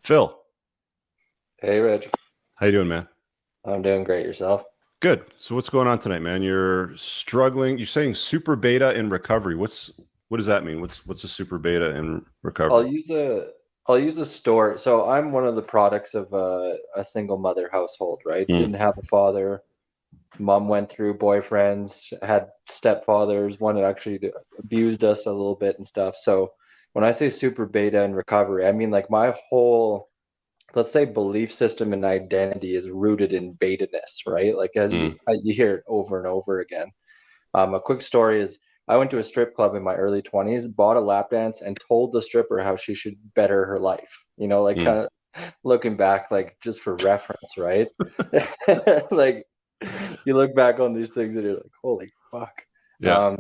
Phil, Hey, Rich. how you doing, man? I'm doing great. Yourself? Good. So what's going on tonight, man? You're struggling. You're saying super beta in recovery. What does that mean? What's a super beta in I'll recovery? use a I'll use a story. So I'm one of the products of a single mother household, right? Mm, Didn't have a father. Mom went through boyfriends, had stepfathers. One that actually abused us a little bit and stuff. So when I say super beta in recovery, I mean like my whole, let's say, belief system and identity is rooted in beta-ness, right? Like as mm, you hear it over and over again. A quick story is I went to a strip club in my early 20s, bought a lap dance, and told the stripper how she should better her life. Like mm. kind of looking back, like just for reference, right? Like you look back on these things and you're like, holy fuck. Yeah. Um,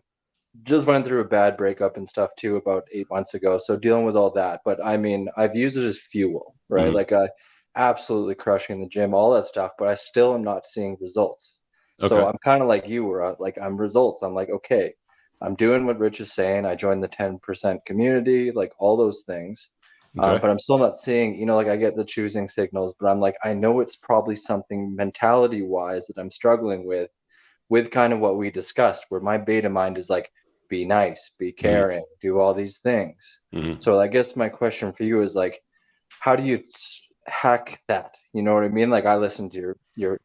just went through a bad breakup and stuff too about 8 months ago. So dealing with all that. But I mean, I've used it as fuel, right? Mm. Like I absolutely crushing the gym, all that stuff, but I still am not seeing results. So Okay. I'm kind of like you, where like I'm results. I'm like, okay, I'm doing what Rich is saying. I joined the 10% community, like all those things. Okay. But I'm still not seeing, like I get the choosing signals, but I'm like, I know it's probably something mentality wise that I'm struggling with kind of what we discussed, where my beta mind is like, be nice, be Mm, caring, do all these things. mm. So I guess my question for you is like, how do you hack that? You know what I mean? Like I listen to your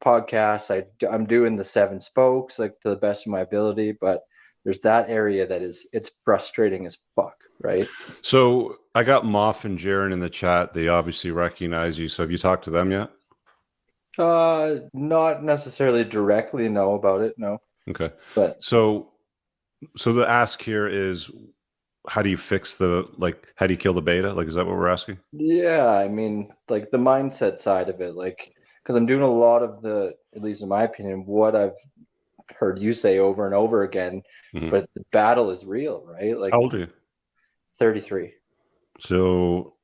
podcast. I'm doing the seven spokes like to the best of my ability, but there's that area that it's frustrating as fuck, right? So I got Moff and Jaren in the chat. They obviously recognize you. So have you talked to them yet? Not necessarily directly know about it, no. Okay. But So so the ask here is how do you fix how do you kill the beta? Like, is that what we're asking? yeah, I mean, like the mindset side of it, like, because I'm doing a lot of at least in my opinion, what I've heard you say over and over again, Mhm. but the battle is real, right? How Like old are you? 33, So,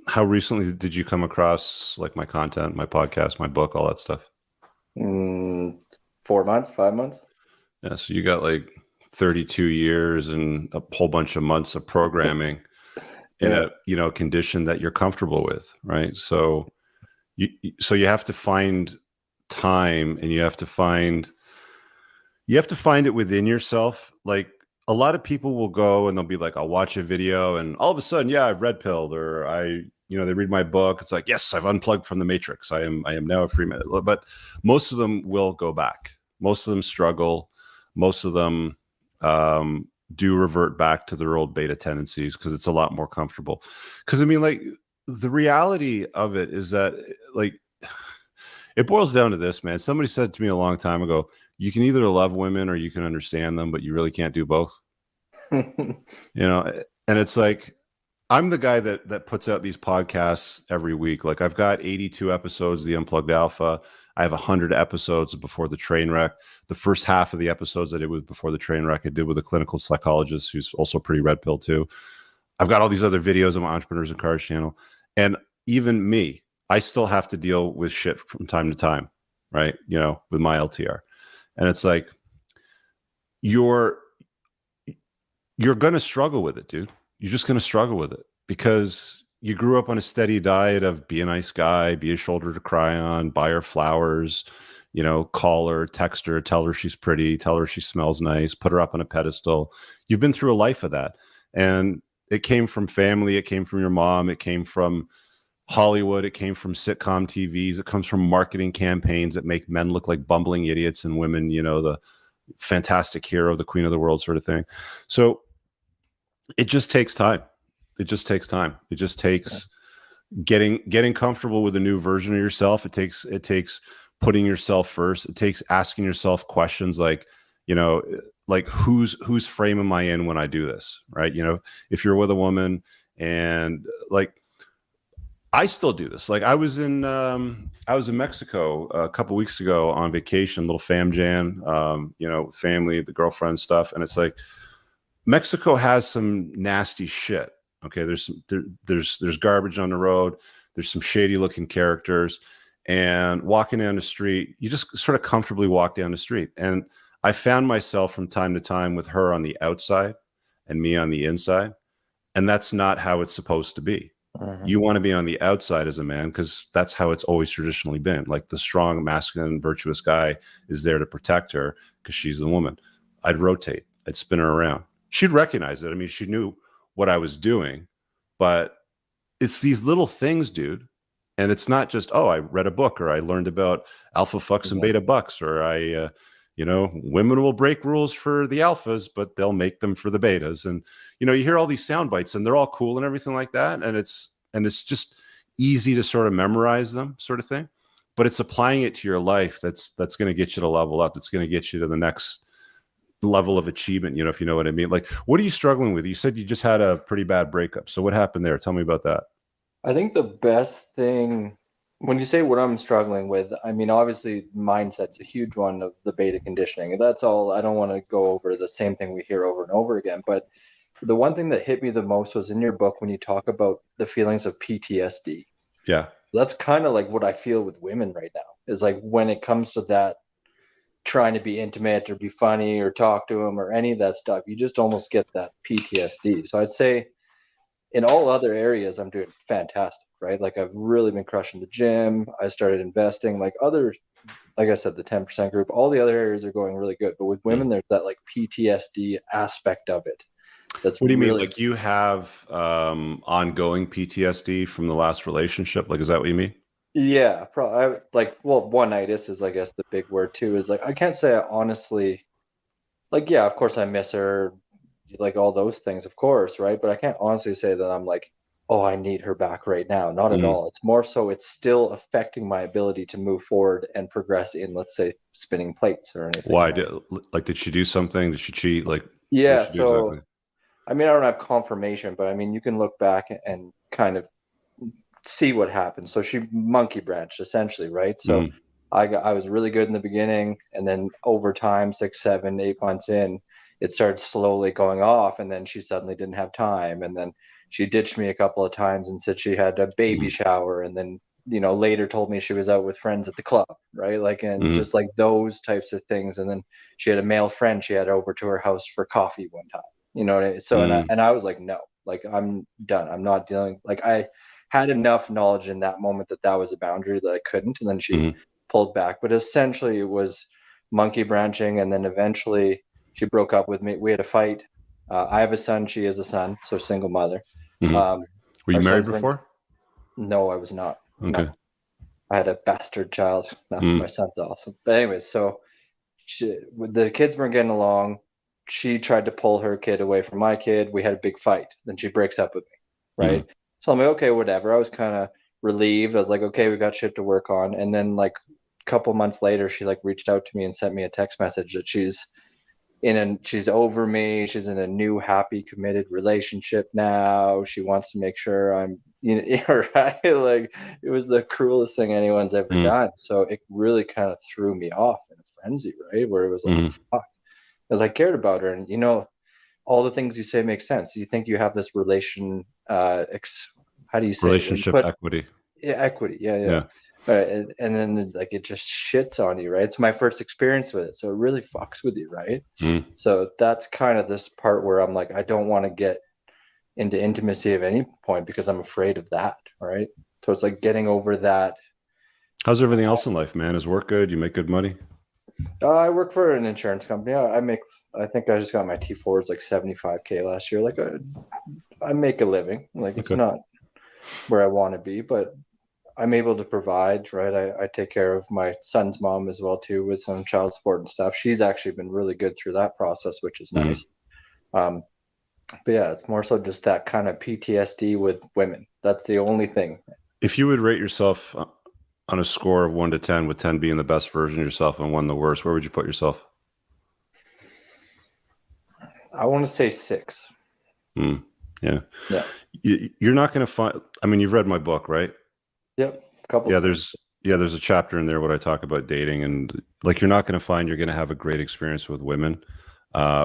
how recently did you come across like my content, my podcast, my book, all that stuff? mm, 4 months, 5 months. Yeah, so you got like 32 years and a whole bunch of months of programming in Yeah, a condition that you're comfortable with, right? So you have to find time and you have to find it within yourself. Like a lot of people will go and they'll be like, I'll watch a video and all of a sudden, yeah, I've red pilled or they read my book. It's like, yes, I've unplugged from the matrix. I am now a free man. But most of them will go back. Most of them struggle. Most of them do revert back to their old beta tendencies because it's a lot more comfortable. Because I mean, like the reality of it is that like it boils down to this, man. Somebody said to me a long time ago, you can either love women or you can understand them, but you really can't do both. And it's like I'm the guy that puts out these podcasts every week. Like I've got 82 episodes of the Unplugged Alpha. I have 100 episodes of Before the Train Wreck. The first half of the episodes I did with Before the Train Wreck, I did with a clinical psychologist who's also pretty red pill too. I've got all these other videos on my Entrepreneurs and Cars channel. And even me, I still have to deal with shit from time to time, right? With my LTR. And it's like you're you're going to struggle with it, dude. You're just going to struggle with it because you grew up on a steady diet of be a nice guy, be a shoulder to cry on, buy her flowers, call her, text her, tell her she's pretty, tell her she smells nice, put her up on a pedestal. You've been through a life of that. And it came from family, it came from your mom, it came from Hollywood, it came from sitcom TVs, it comes from marketing campaigns that make men look like bumbling idiots and women, the fantastic hero, the queen of the world sort of thing. So it just takes time. It just takes time. It just takes getting comfortable with a new version of yourself. It takes putting yourself first. It takes asking yourself questions like, you know, like whose frame am I in when I do this, right? If you're with a woman and like I still do this. Like I was in Mexico a couple weeks ago on vacation, little fam jam, family, the girlfriend stuff, and it's like Mexico has some nasty shit. Okay, there's garbage on the road. There's some shady looking characters, and walking down the street, you just sort of comfortably walk down the street. And I found myself from time to time with her on the outside and me on the inside, and that's not how it's supposed to be. Mhm. You want to be on the outside as a man because that's how it's always traditionally been. Like the strong, masculine, virtuous guy is there to protect her because she's the woman. I'd rotate, I'd spin her around. She'd recognize it. I mean, she knew what I was doing, but it's these little things, dude. And it's not just, oh, I read a book or I learned about alpha fucks and beta Exactly. bucks, or women will break rules for the alphas, but they'll make them for the betas. And, you hear all these sound bites and they're all cool and everything like that. And it's just easy to sort of memorize them, sort of thing. But it's applying it to your life that's going to get you to level up. It's going to get you to the next level of achievement, if you know what I mean. Like, what are you struggling with? You said you just had a pretty bad breakup. So what happened there? Tell me about that. I think the best thing, when you say what I'm struggling with, I mean, obviously mindset's a huge one of the beta conditioning. And that's all. I don't want to go over the same thing we hear over and over again. But the one thing that hit me the most was in your book when you talk about the feelings of PTSD. Yeah. That's kind of like what I feel with women right now, is like when it comes to that, trying to be intimate or be funny or talk to them or any of that stuff, you just almost get that PTSD. So I'd say in all other areas, I'm doing fantastic, right? Like I've really been crushing the gym. I started investing, like I said, the 10% group, all the other areas are going really good. But with Mm. women, there's that like PTSD aspect of it. That's What do you mean? really, Like you have ongoing PTSD from the last relationship? Like, is that what you mean? yeah, probably like, well, one-itis is, I guess, the big word too, is like, I can't say I honestly, like, yeah, of course I miss her, like all those things, of course, right? But I can't honestly say that I'm like, oh, I need her back right now. Not at Mm. all. It's more so it's still affecting my ability to move forward and progress in, let's say, spinning plates or anything, Why right? did like did she do something? Did she cheat? Like, what did Yeah, she do exactly? so I mean, I don't have confirmation, but I mean, you can look back and kind of see what happened. So she monkey branched essentially, right? So Mm. I was really good in the beginning, and then over time, 6, 7, 8 months in, it started slowly going off, and then she suddenly didn't have time, and then she ditched me a couple of times and said she had a baby Mm. shower, and then later told me she was out with friends at the club, right? Like, and Mm. just like those types of things, and then she had a male friend she had over to her house for coffee one time. You know what I mean? So Mm. and I was like, no, like I'm done. I'm not dealing. Like I had enough knowledge in that moment that that was a boundary that I couldn't, and then she Mm. pulled back. But essentially, it was monkey branching, and then eventually she broke up with me. We had a fight. I have a son; she has a son, so single mother. Mm. Um, Were you our married sons were before? no, I was not. No, Okay. I had a bastard child. No, my Mm. son's awesome. But anyways, so the kids weren't getting along. She tried to pull her kid away from my kid. We had a big fight. Then she breaks up with me, Mm. right? So I'm like, okay, whatever. I was kind of relieved. I was like, okay, we got shit to work on. And then like a couple months later, she like reached out to me and sent me a text message that she's over me. She's in a new, happy, committed relationship now. She wants to make sure I'm, right? Like it was the cruelest thing anyone's ever Mm. done. So it really kind of threw me off in a frenzy, right? Where it was like, Mm. fuck, because I cared about her, and all the things you say make sense. You think you have this how do you say it? When you Relationship put equity. yeah, equity, yeah, yeah. Yeah. Right, and then like it just shits on you, right? It's my first experience with it, so it really fucks with you, right? Mm. So that's kind of this part where I'm like, I don't want to get into intimacy at any point because I'm afraid of that, right? So it's like getting over that. How's everything else in life, man? Is work good? You make good money? I work for an insurance company. I think I just got my T4. It's like 75K last year. Like I make a living. Like it's Okay. not where I want to be, but I'm able to provide, right? I take care of my son's mom as well too with some child support and stuff. She's actually been really good through that process, which is Mm. nice. Um, but yeah, it's more so just that kind of PTSD with women. That's the only thing. If you would rate yourself on a score of 1 to 10, with 10 being the best version of yourself and one the worst, where would you put yourself? I want to say 6. Mm. Yeah. Yeah. You're not going to find, I mean, you've read my book, right? Yep. A couple Yeah, times. there's a chapter in there where I talk about dating, and like you're not going to find you're going to have a great experience with women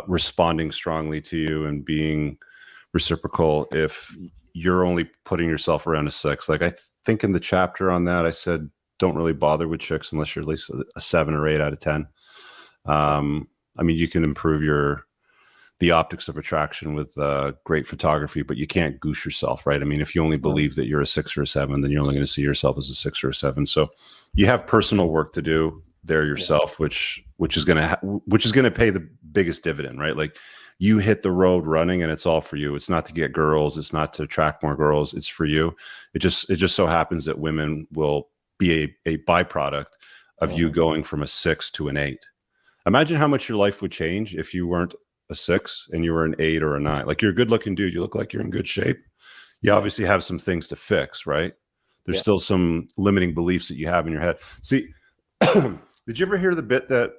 responding strongly to you and being reciprocal if you're only putting yourself around a 6. Like I think in the chapter on that, I said don't really bother with chicks unless you're at least a 7 or 8 out of 10. I mean, you can improve the optics of attraction with great photography, but you can't goose yourself, right? I mean, if you only believe that you're a 6 or a 7, then you're only going to see yourself as a 6 or a 7. So you have personal work to do there yourself, which is going to pay the biggest dividend, right? Like you hit the road running and it's all for you. It's not to get girls. It's not to attract more girls. It's for you. It just so happens that women will be a byproduct of you going from a 6 to an 8. Imagine how much your life would change if you weren't a 6 and you were an 8 or a 9. Like you're a good looking dude. You look like you're in good shape. You obviously have some things to fix, right? There's still some limiting beliefs that you have in your head. See, did you ever hear the bit that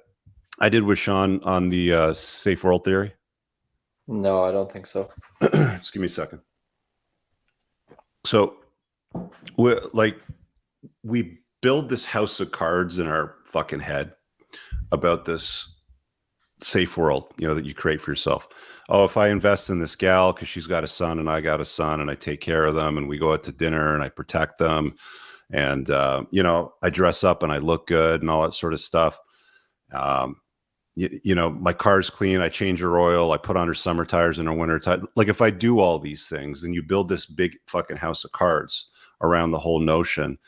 I did with Sean on the safe world theory? No, I don't think so. Just give me a second. So we build this house of cards in our fucking head about this safe world, that you create for yourself. Oh, if I invest in this gal because she's got a son and I got a son and I take care of them and we go out to dinner and I protect them and, I dress up and I look good and all that sort of stuff. My car's clean. I change her oil. I put on her summer tires and her winter tires. Like if I do all these things, then you build this big fucking house of cards around the whole notion,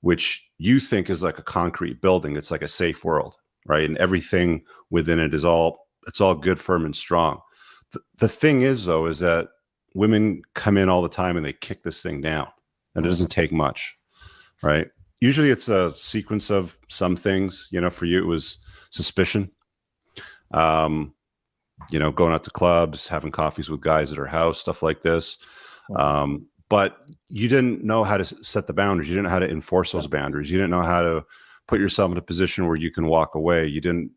which you think is like a concrete building. It's like a safe world, right? And everything within it it's all good, firm, and strong. The thing is, though, is that women come in all the time and they kick this thing down, and it doesn't take much, right? Usually it's a sequence of some things. For you, it was suspicion. Going out to clubs, having coffees with guys at her house, stuff like this. But you didn't know how to set the boundaries. You didn't know how to enforce those boundaries. You didn't know how to put yourself in a position where you can walk away. You don't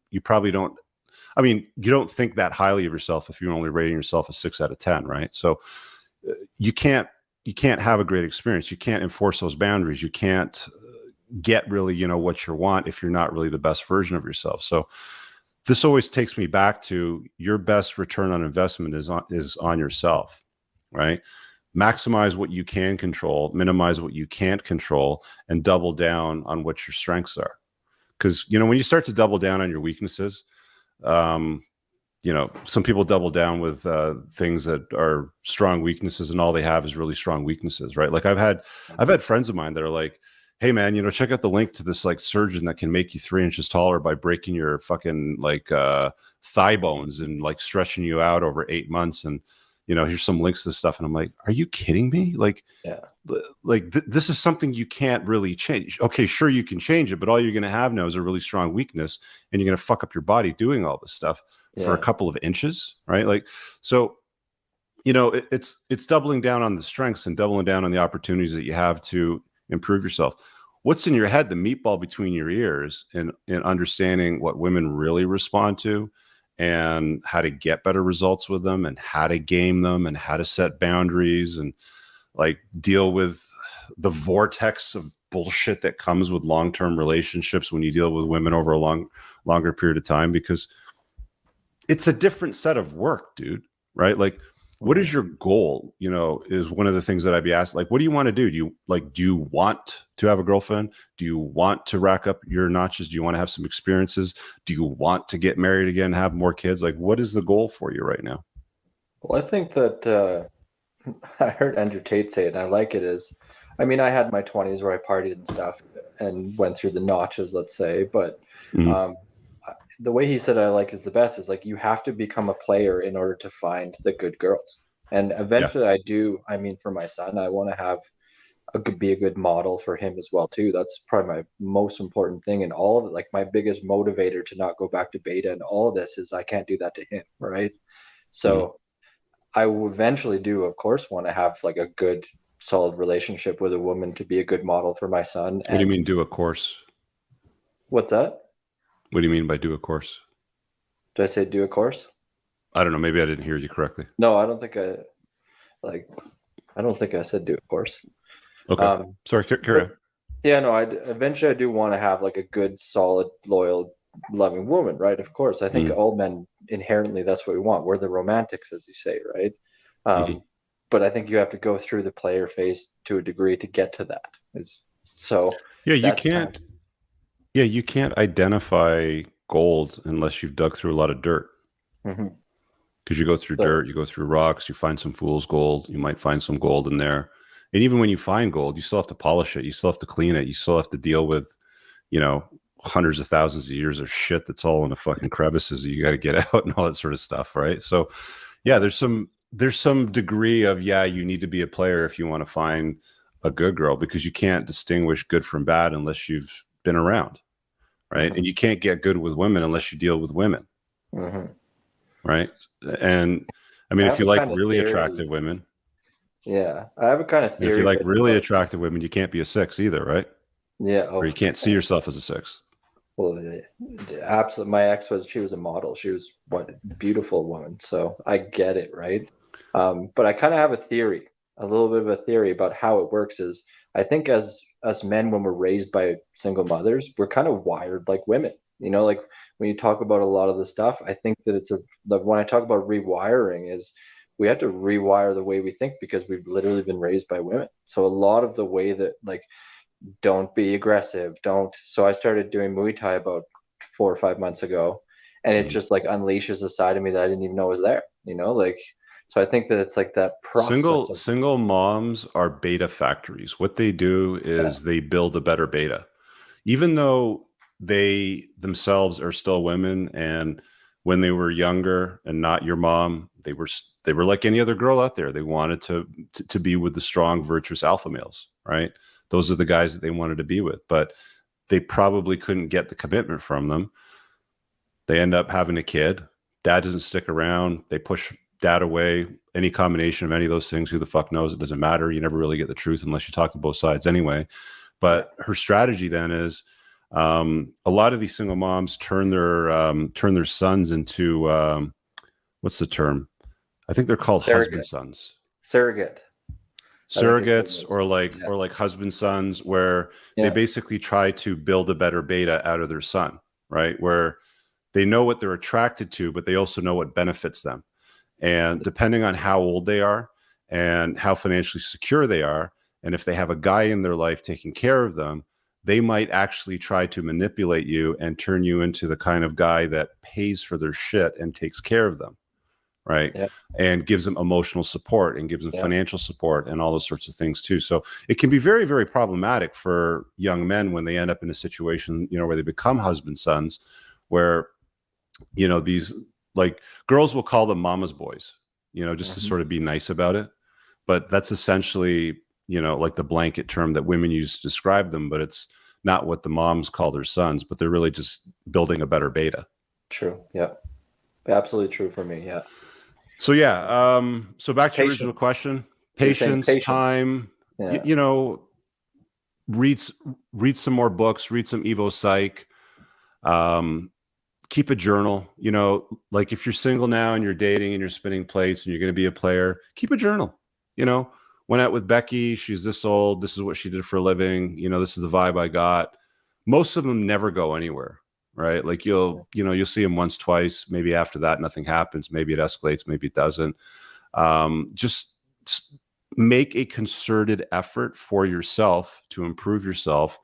think that highly of yourself if you're only rating yourself a 6 out of 10, right? So you can't have a great experience. You can't enforce those boundaries. You can't get really, what you want if you're not really the best version of yourself. So this always takes me back to your best return on investment is on yourself, right? Maximize what you can control, minimize what you can't control, and double down on what your strengths are. Because, when you start to double down on your weaknesses, some people double down with things that are strong weaknesses and all they have is really strong weaknesses, right? Like I've had friends of mine that are like, hey man, check out the link to this like surgeon that can make you 3 inches taller by breaking your fucking thigh bones and like stretching you out over 8 months. And, here's some links to this stuff. And I'm like, are you kidding me? Like, this is something you can't really change. Okay, sure, you can change it, but all you're going to have now is a really strong weakness and you're going to fuck up your body doing all this stuff for a couple of inches, right? Like, so, it's doubling down on the strengths and doubling down on the opportunities that you have to improve yourself. What's in your head, the meatball between your ears, and understanding what women really respond to and how to get better results with them and how to game them and how to set boundaries and like deal with the vortex of bullshit that comes with long-term relationships when you deal with women over a longer period of time, because it's a different set of work, dude, right? Like, what is your goal? Is one of the things that I'd be asked, like, what do you want to do? Do you want to have a girlfriend? Do you want to rack up your notches? Do you want to have some experiences? Do you want to get married again, have more kids? Like, what is the goal for you right now? Well, I think that I heard Andrew Tate say it, and I like it I had my 20s where I partied and stuff and went through the notches, let's say, but the way he said I like is the best is like you have to become a player in order to find the good girls. And eventually I do, for my son, I want to have be a good model for him as well too. That's probably my most important thing in all of it. Like my biggest motivator to not go back to beta and all of this is I can't do that to him, right? So I will eventually do, of course, want to have like a good solid relationship with a woman to be a good model for my son. What do you mean do a course? What's that? What do you mean by do a course? Did I say do a course? I don't know. Maybe I didn't hear you correctly. No, I don't think I said do a course. Okay. Sorry, carry on. Yeah, no, eventually I do want to have like a good, solid, loyal, loving woman, right? Of course. I think all men inherently that's what we want. We're the romantics, as you say, right? But I think you have to go through the player phase to a degree to get to that. You can't identify gold unless you've dug through a lot of dirt. because you go through So, dirt, you go through rocks, you find some fool's gold, you might find some gold in there. And even when you find gold, you still have to polish it, you still have to clean it, you still have to deal with, you know, hundreds of thousands of years of shit that's all in the fucking crevices that you got to get out and all that sort of stuff, right? So yeah, there's some degree of, yeah, you need to be a player if you want to find a good girl, because you can't distinguish good from bad unless you've been around, right? And you can't get good with women unless you deal with women, right? And I mean, I if have you a like kind of really theory. attractive women, Yeah, I have a kind of if you theory, like but really attractive women, you can't be a six either, right? yeah, Or oh, you can't see yourself as a six. well, absolutely. My ex she was a model. She was what beautiful woman. So I get it, right? But I kind of have a theory, a little bit of a theory about how it works. Is I think as us men, when we're raised by single mothers, we're kind of wired like women. You know, like when you talk about a lot of the stuff, I think that when I talk about rewiring is we have to rewire the way we think because we've literally been raised by women. So a lot of the way that like don't be aggressive, don't. So I started doing Muay Thai about 4 or 5 months ago, and it Mhm. just like unleashes a side of me that I didn't even know was there, like, so I think that it's like that process Single of, single moms are beta factories. What they do yeah, is they build a better beta, even though they themselves are still women. And when they were younger and not your mom, they were like any other girl out there. They wanted to be with the strong, virtuous alpha males, right? Those are the guys that they wanted to be with, but they probably couldn't get the commitment from them. They end up having a kid. Dad doesn't stick around. They push dad away. Any combination of any of those things, who the fuck knows? It doesn't matter. You never really get the truth unless you talk to both sides anyway. yeah, But her strategy then is, a lot of these single moms turn their sons into, what's the term? I think they're called husband surrogate, sons, surrogate, I think is what it surrogates, is. or like Yeah, or like husband sons, where they yeah, basically try to build a better beta out of their son, right? Where they know what they're attracted to, but they also know what benefits them. And depending on how old they are and how financially secure they are, and if they have a guy in their life taking care of them, they might actually try to manipulate you and turn you into the kind of guy that pays for their shit and takes care of them, right? yeah, And gives them emotional support and gives them yeah, financial support and all those sorts of things too. So it can be very, very problematic for young men when they end up in a situation, where they become husband sons, where these, like, girls will call them mama's boys, just to hmm, sort of be nice about it. But that's essentially, like the blanket term that women use to describe them, but it's not what the moms call their sons, but they're really just building a better beta. true, yeah, absolutely true for me, yeah. So yeah, so back to your original Patience. question: You're saying patience, patience. time, Yeah. read read some more books, read some Evo Psych, um, keep a journal. Like if you're single now and you're dating and you're spinning plates and you're going to be a player, keep a journal. you know Went out with Becky, she's this old, this is what she did for a living, this is the vibe I got. Most of them never go anywhere, right? Like you'll see them once, twice, maybe after that nothing happens, maybe it escalates, maybe it doesn't. Just make a concerted effort for yourself to improve yourself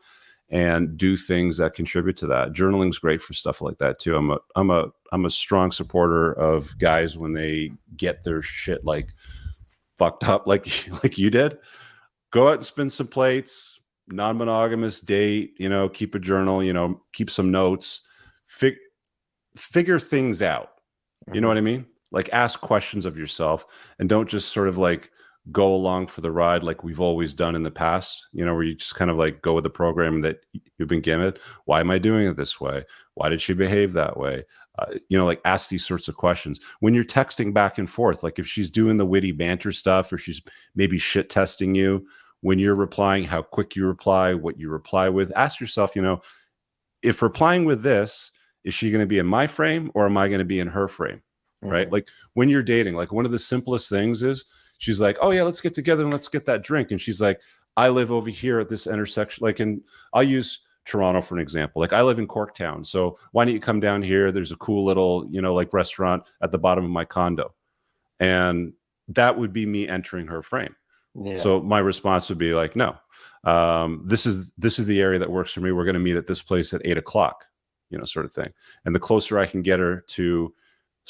and do things that contribute to that. Journaling's great for stuff like that too. I'm a strong supporter of guys when they get their shit like fucked up, like you did. Go out and spin some plates, non-monogamous date, keep a journal, keep some notes, figure things out. You know Hmm. what I mean? Like ask questions of yourself and don't just sort of like go along for the ride like we've always done in the past, where you just kind of like go with the program that you've been given. Why am I doing it this way? Why did she behave that way? Like ask these sorts of questions when you're texting back and forth. Like if she's doing the witty banter stuff or she's maybe shit testing you, when you're replying, how quick you reply, what you reply with, ask yourself, if replying with this, is she going to be in my frame or am I going to be in her frame? Right? Hmm. Like when you're dating, like one of the simplest things is she's like, oh yeah, let's get together and let's get that drink. And she's like, I live over here at this intersection. I'll use Toronto for an example. Like I live in Corktown. So why don't you come down here? There's a cool little, like restaurant at the bottom of my condo. And that would be me entering her frame. Yeah. So my response would be like, no, this is the area that works for me. We're going to meet at this place at 8 o'clock, sort of thing. And the closer I can get her to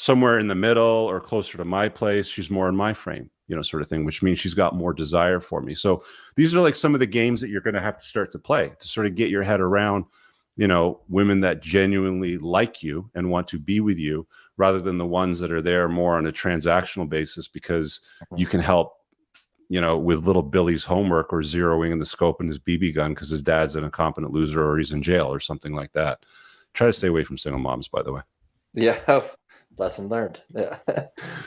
somewhere in the middle or closer to my place. She's more in my frame, sort of thing, which means she's got more desire for me. So these are like some of the games that you're going to have to start to play to sort of get your head around, women that genuinely like you and want to be with you, rather than the ones that are there more on a transactional basis because you can help, with little Billy's homework or zeroing in the scope in his BB gun because his dad's an incompetent loser or he's in jail or something like that. Try to stay away from single moms, by the way. Yeah. Lesson learned. Yeah.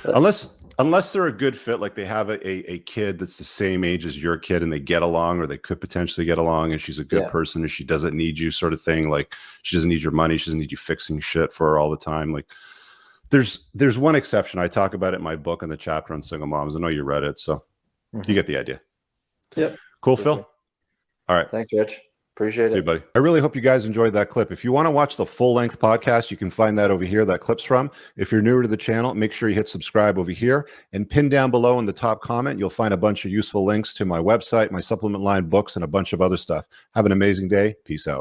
Unless they're a good fit, like they have a kid that's the same age as your kid and they get along, or they could potentially get along, and she's a good person and she doesn't need you, sort of thing. Like she doesn't need your money. She doesn't need you fixing shit for her all the time. Like there's one exception. I talk about it in my book in the chapter on single moms. I know you read it, so you get the idea. Yep. Cool, Phil. All right. Thanks, Rich. Appreciate it, buddy. I really hope you guys enjoyed that clip. If you want to watch the full-length podcast, you can find that over here, that clip's from. If you're newer to the channel, make sure you hit subscribe over here and pin down below in the top comment. You'll find a bunch of useful links to my website, my supplement line, books, and a bunch of other stuff. Have an amazing day. Peace out.